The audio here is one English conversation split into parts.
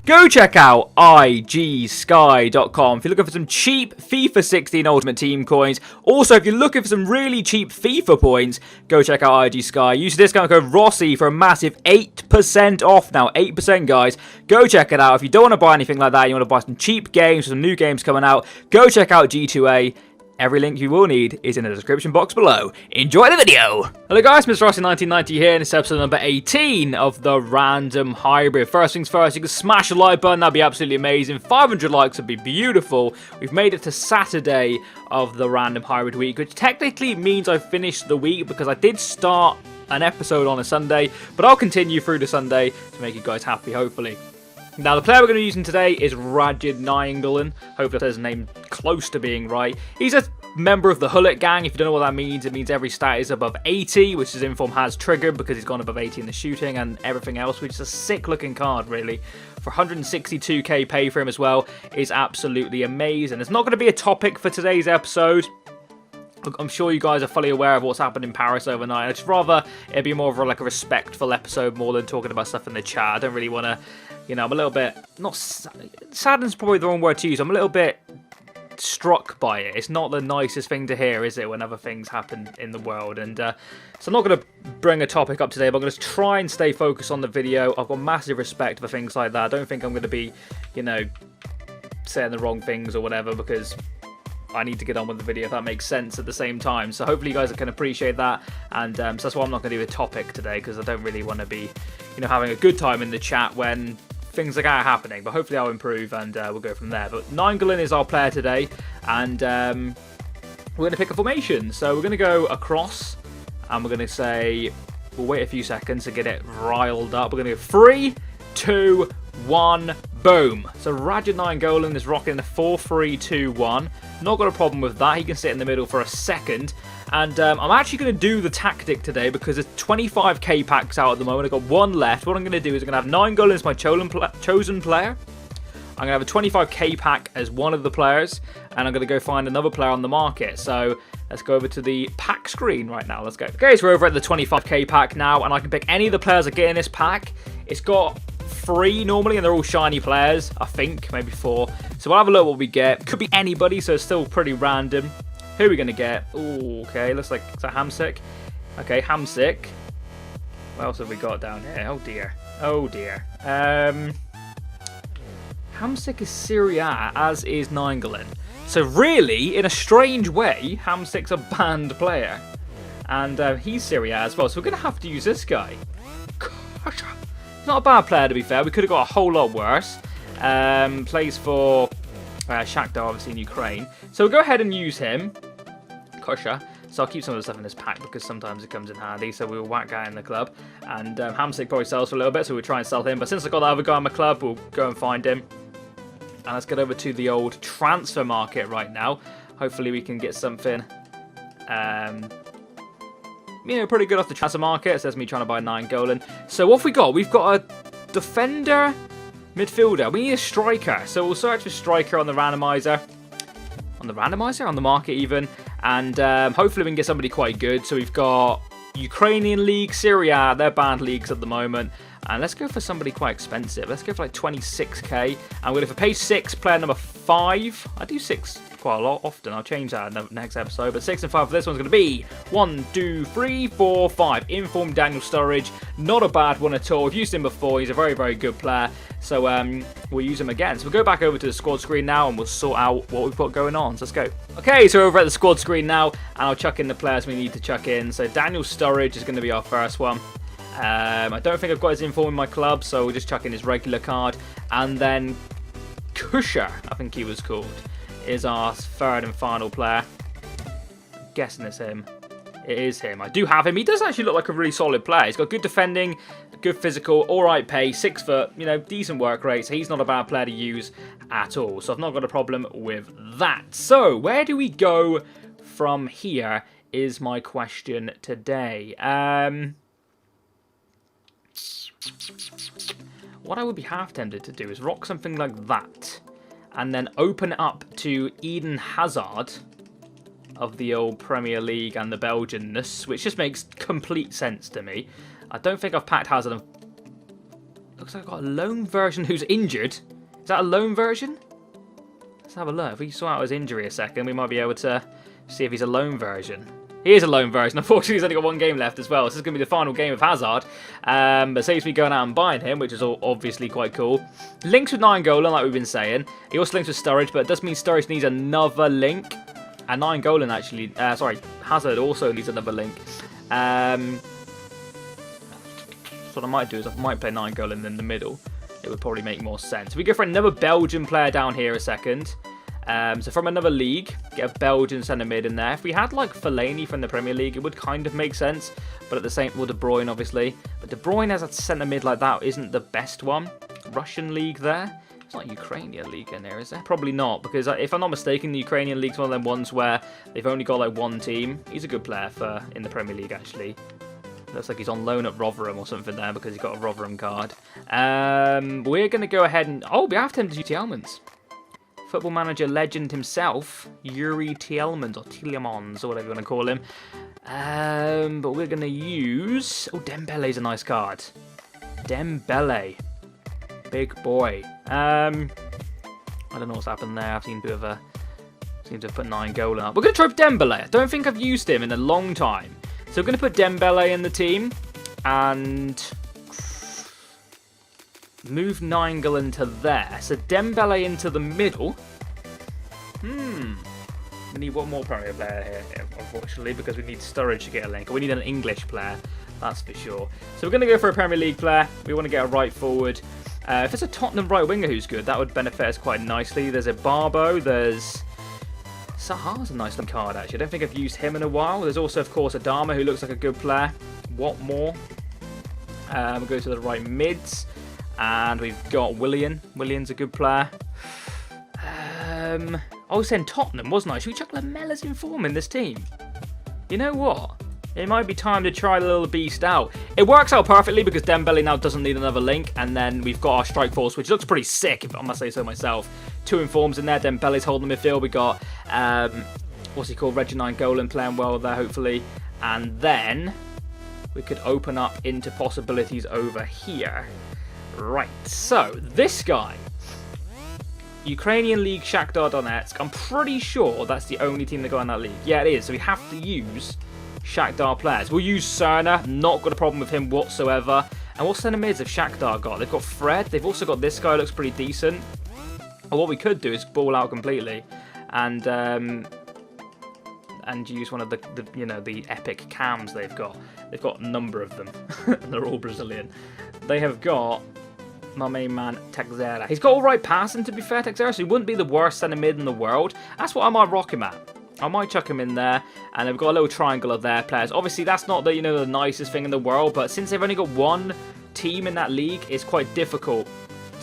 Go check out igsky.com if you're looking for some cheap FIFA 16 Ultimate Team coins. Also, if you're looking for some really cheap FIFA points, go check out igsky. Use the discount code Rossi for a massive 8% off now. 8%, guys. Go check it out. If you don't want to buy anything like that, you want to buy some cheap games, some new games coming out, go check out G2A. Every link you will need is in the description box below. Enjoy the video! Hello guys, Mr. Rossi1990 here, and it's episode number 18 of the Random Hybrid. First things first, you can smash the like button, that'd be absolutely amazing. 500 likes would be beautiful. We've made it to Saturday of the Random Hybrid week, which technically means I've finished the week because I did start an episode on a Sunday, but I'll continue through the Sunday to make you guys happy, hopefully. Now, the player we're going to be using today is Rajid Nainggolan. Hopefully that's his name close to being right. He's a member of the Hullet gang. If you don't know what that means, it means every stat is above 80, which his inform has triggered because he's gone above 80 in the shooting and everything else, which is a sick-looking card, really. For 162k pay for him as well is absolutely amazing. It's not going to be a topic for today's episode. I'm sure you guys are fully aware of what's happened in Paris overnight. I'd just rather it be more of a respectful episode more than talking about stuff in the chat. I don't really want to, you know, I'm a little bit, saddened's probably the wrong word to use. I'm a little bit struck by it. It's not the nicest thing to hear, is it, when other things happen in the world? And so I'm not going to bring a topic up today, but I'm going to try and stay focused on the video. I've got massive respect for things like that. I don't think I'm going to be, you know, saying the wrong things or whatever, because I need to get on with the video, if that makes sense, at the same time. So hopefully you guys can appreciate that, and so that's why I'm not going to do a topic today, because I don't really want to be, you know, having a good time in the chat when things like that are happening. But hopefully I'll improve, and we'll go from there. But Nainggolan is our player today, and we're going to pick a formation. So we're going to go across, and we're going to say, we'll wait a few seconds to get it riled up. We're going to go 3, 2, 1, boom. So Rajid Nainggolan is rocking the 4-3-2-1. Not got a problem with that. He can sit in the middle for a second. And I'm actually going to do the tactic today because there's 25k packs out at the moment. I've got one left. What I'm going to do is I'm going to have Nainggolan as my chosen player. I'm going to have a 25k pack as one of the players. And I'm going to go find another player on the market. So let's go over to the pack screen right now. Let's go. Okay, so we're over at the 25k pack now. And I can pick any of the players that get in this pack. It's got 3 normally, and they're all shiny players, I think, maybe 4. So we'll have a look what we get. Could be anybody, so it's still pretty random. Who are we going to get? Ooh, okay, looks like it's a Hamsik. Okay, Hamsik. What else have we got down here? Oh dear. Oh dear. Hamsik is Serie A, as is Nainggolan. So really, in a strange way, Hamsik's a banned player. And he's Serie A as well, so we're going to have to use this guy. Gosh. Not a bad player, to be fair. We could have got a whole lot worse. Plays for Shakhtar, obviously, in Ukraine. So we'll go ahead and use him. Kosha. So I'll keep some of the stuff in this pack because sometimes it comes in handy. So we'll whack that in the club. And Hamsik probably sells for a little bit, so we'll try and sell him. But since I've got the other guy in my club, we'll go and find him. And let's get over to the old transfer market right now. Hopefully we can get something you know, pretty good off the transfer market. It says me trying to buy Nainggolan. So what have we got? We've got a defender, midfielder. We need a striker. So we'll search for striker on the randomizer. On the randomizer? On the market even. And hopefully we can get somebody quite good. So we've got Ukrainian League, Serie A. They're banned leagues at the moment. And let's go for somebody quite expensive. Let's go for like 26k. And we're going for page 6, player number 5. I do 6 quite a lot often. I'll change that in the next episode. But 6 and 5 for this one's going to be 1, 2, 3, 4, 5. Informed Daniel Sturridge. Not a bad one at all. We've used him before. He's a very, very good player. So we'll use him again. So we'll go back over to the squad screen now and we'll sort out what we've got going on. So let's go. Okay, so we're over at the squad screen now. And I'll chuck in the players we need to chuck in. So Daniel Sturridge is going to be our first one. I don't think I've got his inform in my club, so we'll just chuck in his regular card. And then Kusha, I think he was called, is our third and final player. I'm guessing it's him. It is him. I do have him. He does actually look like a really solid player. He's got good defending, good physical, alright pace, 6 foot, you know, decent work rate. So he's not a bad player to use at all. So I've not got a problem with that. So where do we go from here is my question today. What I would be half tempted to do is rock something like that and then open it up to Eden Hazard of the old Premier League and the Belgianness, which just makes complete sense to me. I don't think I've packed Hazard. Looks like I've got a loan version who's injured. Is that a loan version? Let's have a look. If we sort out his injury a second, we might be able to see if he's a loan version. He is a loan version. Unfortunately, he's only got one game left as well. So this is going to be the final game of Hazard. But saves me going out and buying him, which is obviously quite cool. Links with Nainggolan, like we've been saying. He also links with Sturridge, but it does mean Sturridge needs another link. And Nainggolan actually... Hazard also needs another link. So what I might do is I might play Nainggolan in the middle. It would probably make more sense. We go for another Belgian player down here a second. So from another league, get a Belgian centre mid in there. If we had like Fellaini from the Premier League, it would kind of make sense. But at the same, well, De Bruyne obviously. But De Bruyne as a centre mid like that isn't the best one. Russian league there. It's not a Ukrainian league in there, is there? Probably not, because if I'm not mistaken, the Ukrainian league's one of them ones where they've only got like one team. He's a good player in the Premier League actually. Looks like he's on loan at Rotherham or something there because he's got a Rotherham card. We're going to go ahead and... Oh, we have to do Tielemans. Football Manager legend himself, Yuri Tielemans, or Tielemans, or whatever you want to call him. But we're going to use... Oh, Dembele's a nice card. Dembele. Big boy. I don't know what's happened there. I've seen a bit of a... Seem to have put Nainggolan up. We're going to try Dembele. I don't think I've used him in a long time. So we're going to put Dembele in the team. And... move Nainggolan to there. So Dembele into the middle. We need one more Premier player here, unfortunately, because we need Sturridge to get a link. We need an English player, that's for sure. So we're going to go for a Premier League player. We want to get a right forward. If there's a Tottenham right winger who's good, that would benefit us quite nicely. There's a Barbo. There's... Saha's a nice looking card, actually. I don't think I've used him in a while. There's also, of course, Adama, who looks like a good player. What more? We'll go to the right mids. And we've got Willian. Willian's a good player. I was saying Tottenham, wasn't I? Should we chuck Lamella's in form in this team? You know what? It might be time to try the little beast out. It works out perfectly because Dembele now doesn't need another link. And then we've got our strike force, which looks pretty sick, if I must say so myself. 2 informs in there. Dembele's holding the midfield. We got, what's he called? Reggie Nainggolan playing well there, hopefully. And then we could open up into possibilities over here. Right, so this guy, Ukrainian League Shakhtar Donetsk. I'm pretty sure that's the only team that got in that league. Yeah, it is. So we have to use Shakhtar players. We'll use Cerna. Not got a problem with him whatsoever. And what centre mids have Shakhtar got? They've got Fred. They've also got this guy. Looks pretty decent. And what we could do is ball out completely, and use one of the epic cams they've got. They've got a number of them. They're all Brazilian. They have got my main man, Teixeira. He's got all right passing, to be fair, Teixeira, so he wouldn't be the worst centre mid in the world. That's what I might rock him at. I might chuck him in there, and they've got a little triangle of their players. Obviously, that's not the the nicest thing in the world, but since they've only got one team in that league, it's quite difficult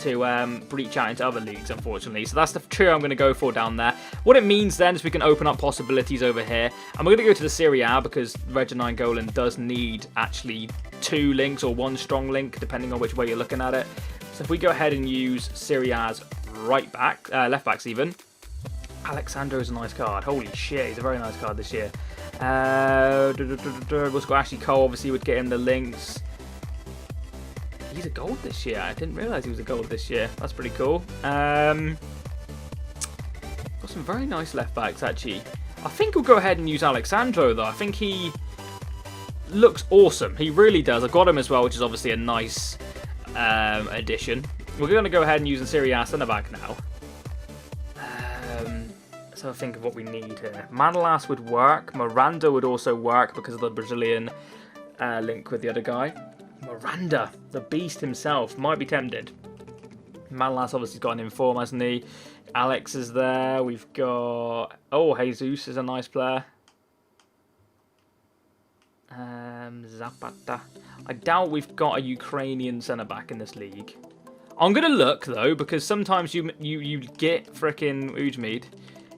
to breach out into other leagues, unfortunately. So that's the trio I'm going to go for down there. What it means then is we can open up possibilities over here. And we're going to go to the Serie A because Reggie Nainggolan does need actually 2 links or 1 strong link, depending on which way you're looking at it. So if we go ahead and use Serie A's left backs even. Alexandro is a nice card. Holy shit, he's a very nice card this year. We've got Ashley Cole, obviously, would get him the links. He's a gold this year. I didn't realise he was a gold this year. That's pretty cool. Got some very nice left backs, actually. I think we'll go ahead and use Alexandro, though. I think he looks awesome. He really does. I've got him as well, which is obviously a nice addition. We're going to go ahead and use the Serie A centre back now. So I think of what we need here. Manolas would work. Miranda would also work because of the Brazilian link with the other guy. Miranda, the beast himself, might be tempted. Manolas obviously got an inform, hasn't he? Alex is there. We've got... Oh, Jesus is a nice player. Zapata. I doubt we've got a Ukrainian centre-back in this league. I'm going to look, though, because sometimes you get frickin' Ujmid.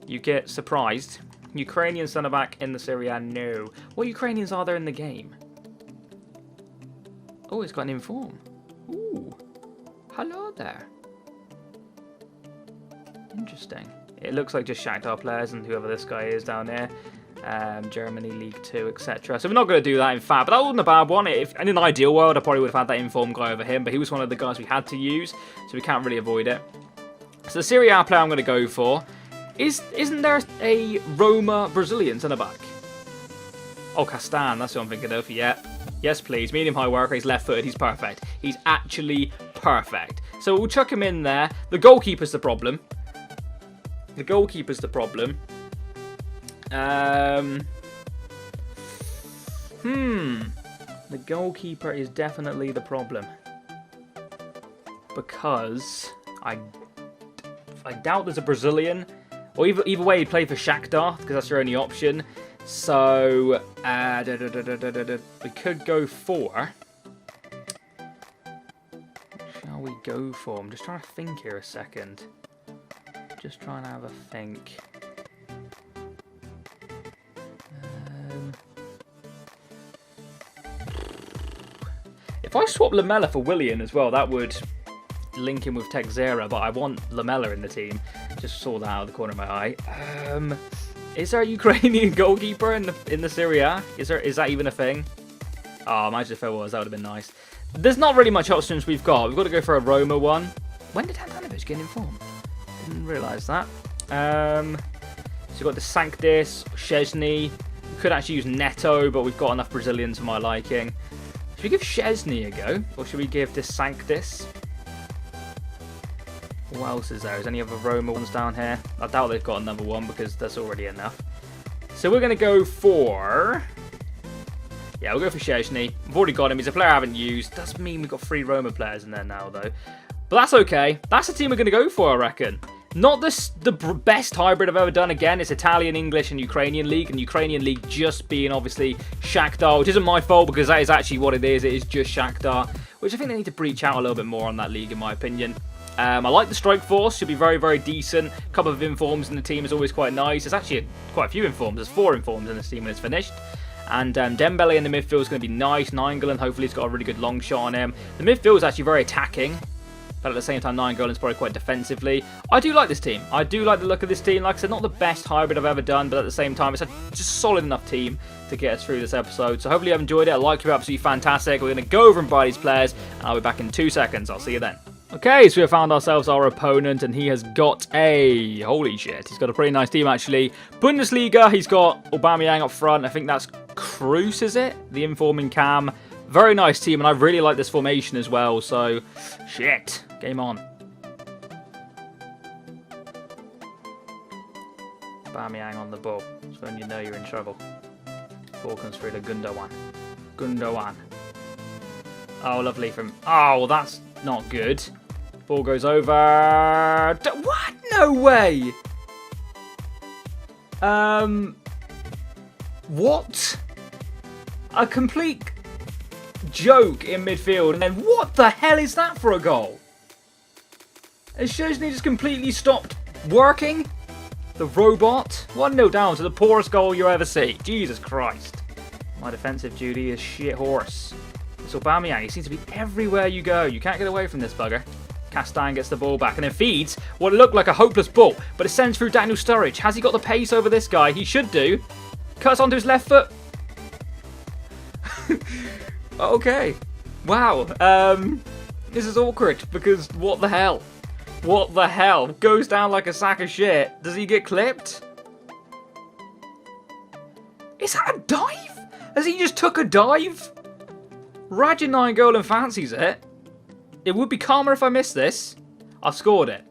You get surprised. Ukrainian centre-back in the Serie A, no. What Ukrainians are there in the game? Oh, it's got an inform. Ooh. Hello there. Interesting. It looks like just Shakhtar players and whoever this guy is down there. Germany, League 2, etc. So we're not going to do that, in fact. But that wasn't a bad one. If in an ideal world, I probably would have had that informed guy over him. But he was one of the guys we had to use, so we can't really avoid it. So the Serie A player I'm going to go for isn't there a Roma Brazilian centre-back? Oh, Castan, that's what I'm thinking of. Yeah. Yes, please. Medium high worker. He's left-footed. He's perfect. He's actually perfect. So we'll chuck him in there. The goalkeeper's the problem. The goalkeeper's the problem. The goalkeeper is definitely the problem. Because I doubt there's a Brazilian. Or either way, he'd play for Shakhtar, because that's your only option. So, we could go for... Shall we go for? I'm just trying to think here a second. Just trying to have a think. If I swap Lamela for Willian as well, that would link him with Texera, but I want Lamela in the team. Just saw that out of the corner of my eye. Is there a Ukrainian goalkeeper in the Serie A? Is that even a thing? Oh, imagine if there was. That would have been nice. There's not really much options we've got. We've got to go for a Roma one. When did Handanovic get in form? Didn't realise that. So we've got the Sanctis, Szczesny. We could actually use Neto, but we've got enough Brazilians for my liking. Should we give Szczesny a go? Or should we give this Sanctis? What else is there? Is any other Roma ones down here? I doubt they've got another one because that's already enough. So we're going to go for... Yeah, we'll go for Szczesny. I've already got him. He's a player I haven't used. Does mean we've got 3 Roma players in there now, though. But that's okay. That's the team we're going to go for, I reckon. Not the best hybrid I've ever done. Again, it's Italian, English, and Ukrainian League. And Ukrainian League just being, obviously, Shakhtar, which isn't my fault because that is actually what it is. It is just Shakhtar, which I think they need to breach out a little bit more on that league, in my opinion. I like the strike force. Should be very, very decent. A couple of informs in the team is always quite nice. There's actually quite a few informs. There's 4 informs in this team when it's finished. And Dembele in the midfield is going to be nice. Nainggolan, hopefully, he's got a really good long shot on him. The midfield is actually very attacking. But at the same time, Nainggolan's probably quite defensively. I do like this team. I do like the look of this team. Like I said, not the best hybrid I've ever done, but at the same time, it's a just solid enough team to get us through this episode. So hopefully you have enjoyed it. I like you absolutely fantastic. We're going to go over and buy these players, and I'll be back in 2 seconds. I'll see you then. Okay, so we have found ourselves our opponent, and he has got a... Holy shit, he's got a pretty nice team, actually. Bundesliga, he's got Aubameyang up front. I think that's Cruz, is it? The informing cam. Very nice team, and I really like this formation as well, so... Shit. Game on. Aubameyang on the ball. That's when you know you're in trouble. Ball comes through to Gundogan. Gundogan. Oh, lovely from... Oh, that's not good. Ball goes over... What? No way! What? A complete joke in midfield. And then what the hell is that for a goal? Has Szczesny just completely stopped working? The robot? 1-0 down to the poorest goal you ever see. Jesus Christ. My defensive duty is shit horse. It's Aubameyang. He seems to be everywhere you go. You can't get away from this bugger. Castan gets the ball back and then feeds what looked like a hopeless ball, but it sends through Daniel Sturridge. Has he got the pace over this guy? He should do. Cuts onto his left foot. Okay. Wow. This is awkward because what the hell? What the hell? Goes down like a sack of shit. Does he get clipped? Is that a dive? Has he just took a dive? Raja Nainggolan fancies it. It would be calmer if I missed this. I've scored it.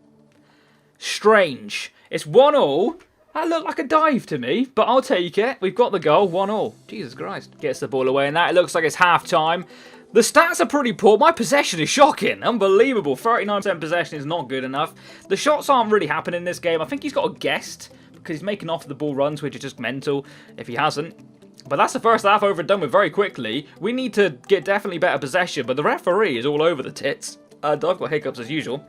Strange. It's 1-1. That looked like a dive to me, but I'll take it. We've got the goal. 1-1. Jesus Christ. Gets the ball away, and that it looks like it's half-time. The stats are pretty poor. My possession is shocking. Unbelievable. 39% possession is not good enough. The shots aren't really happening in this game. I think he's got a guest because he's making off the ball runs, which is just mental if he hasn't. But that's the first half over and done with very quickly. We need to get definitely better possession, but the referee is all over the tits. I've got hiccups as usual.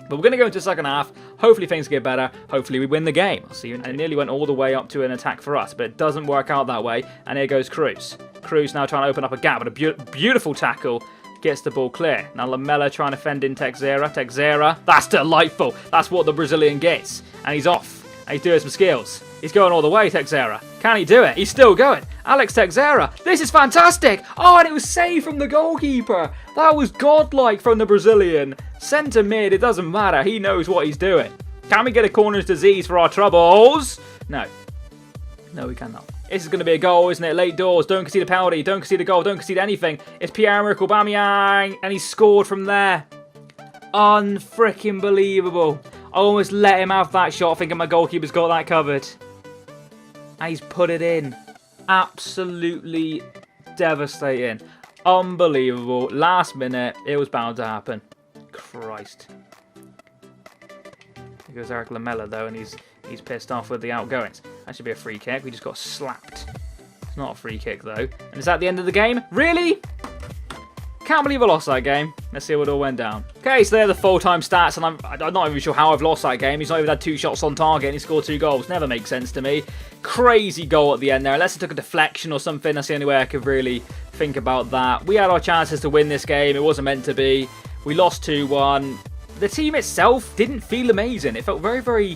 But we're going to go into the second half. Hopefully things get better. Hopefully we win the game. I'll see you. And it nearly went all the way up to an attack for us, but it doesn't work out that way. And here goes Cruz. Cruz now trying to open up a gap, but a beautiful tackle gets the ball clear. Now Lamela trying to fend in Texeira. Texeira, that's delightful. That's what the Brazilian gets. And he's off. And he's doing some skills. He's going all the way, Texeira. Can he do it? He's still going. Alex Texeira, this is fantastic. Oh, and it was saved from the goalkeeper. That was godlike from the Brazilian. Centre mid, it doesn't matter. He knows what he's doing. Can we get a corner's disease for our troubles? No. No, we cannot. This is going to be a goal, isn't it? Late doors. Don't concede a penalty. Don't concede a goal. Don't concede anything. It's Pierre-Emerick Aubameyang. And he scored from there. Unfreaking believable. I almost let him have that shot thinking my goalkeeper's got that covered. And he's put it in. Absolutely devastating. Unbelievable. Last minute. It was bound to happen. Christ. Here goes Eric Lamela, though, and he's pissed off with the outgoings. That should be a free kick. We just got slapped. It's not a free kick, though. And is that the end of the game? Really? Can't believe I lost that game. Let's see what all went down. Okay, so they're the full-time stats, and I'm not even sure how I've lost that game. He's not even had 2 shots on target, and he scored 2 goals. Never makes sense to me. Crazy goal at the end there. Unless it took a deflection or something, that's the only way I could really think about that. We had our chances to win this game. It wasn't meant to be. We lost 2-1. The team itself didn't feel amazing. It felt very, very...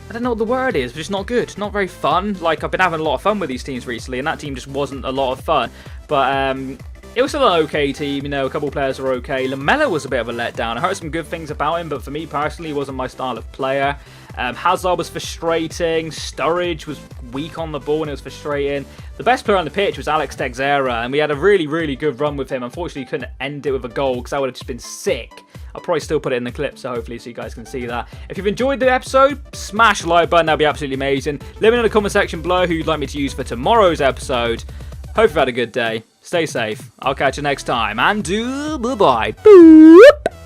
I don't know what the word is, but it's not good. Not very fun. Like, I've been having a lot of fun with these teams recently, and that team just wasn't a lot of fun. But, it was still an okay team, you know, a couple of players were okay. Lamela was a bit of a letdown. I heard some good things about him, but for me personally, he wasn't my style of player. Hazard was frustrating. Sturridge was weak on the ball and it was frustrating. The best player on the pitch was Alex Texeira, and we had a really, really good run with him. Unfortunately, couldn't end it with a goal because that would have just been sick. I'll probably still put it in the clip, so hopefully so you guys can see that. If you've enjoyed the episode, smash the like button. That'd be absolutely amazing. Let me know in the comment section below who you'd like me to use for tomorrow's episode. Hope you've had a good day. Stay safe. I'll catch you next time. And bye-bye. Boop.